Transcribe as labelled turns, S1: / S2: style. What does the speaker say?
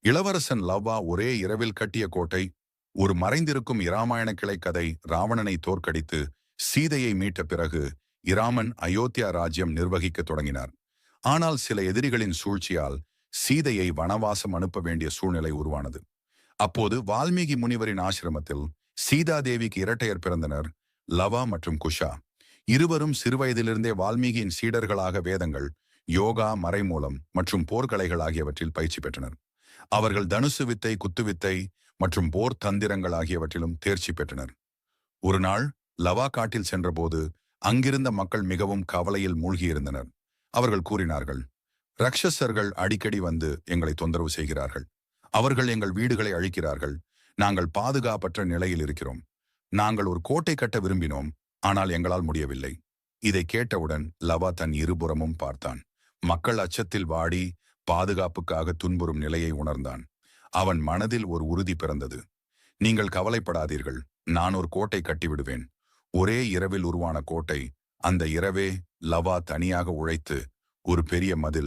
S1: இளவரசன் லவ்வா ஒரே இரவில் கட்டிய கோட்டை, ஒரு மறைந்திருக்கும் இராமாயண கிளைக்கதை. ராவணனை தோற்கடித்து சீதையை மீட்ட பிறகு இராமன் அயோத்தியா ராஜ்யம் நிர்வகிக்கத் தொடங்கினார். ஆனால் சில எதிரிகளின் சூழ்ச்சியால் சீதையை வனவாசம் அனுப்ப வேண்டிய சூழ்நிலை உருவானது. அப்போது வால்மீகி முனிவரின் ஆசிரமத்தில் சீதாதேவிக்கு இரட்டையர் பிறந்தனர், லவா மற்றும் குஷா. இருவரும் சிறுவயதிலிருந்தே வால்மீகியின் சீடர்களாக வேதங்கள், யோகா, மறைமூலம் மற்றும் போர்க்கலைகள் ஆகியவற்றில் பயிற்சி பெற்றனர். அவர்கள் தனுசு வித்தை, குத்துவித்தை மற்றும் போர் தந்திரங்கள் ஆகியவற்றிலும் தேர்ச்சி பெற்றனர். ஒரு நாள் லவா காட்டில் சென்றபோது அங்கிருந்த மக்கள் மிகவும் கவலையில் மூழ்கியிருந்தனர். அவர்கள் கூறினார்கள், "ராட்சசர்கள் அடிக்கடி வந்து எங்களை தொந்தரவு செய்கிறார்கள். அவர்கள் எங்கள் வீடுகளை அழிக்கிறார்கள். நாங்கள் பாதுகாப்பற்ற நிலையில் இருக்கிறோம். நாங்கள் ஒரு கோட்டை கட்ட விரும்பினோம், ஆனால் எங்களால் முடியவில்லை." இதை கேட்டவுடன் லவா தன் இருபுறமும் பார்த்தான். மக்கள் அச்சத்தில் வாடி பாதுகாப்புக்காக துன்புறும் நிலையை உணர்ந்தான். அவன் மனதில் ஒரு உறுதி பிறந்தது. "நீங்கள் கவலைப்படாதீர்கள், நான் ஒரு கோட்டை கட்டிவிடுவேன்." ஒரே இரவில் உருவான கோட்டை. அந்த இரவே லவா தனியாக உழைத்து ஒரு பெரிய மதில்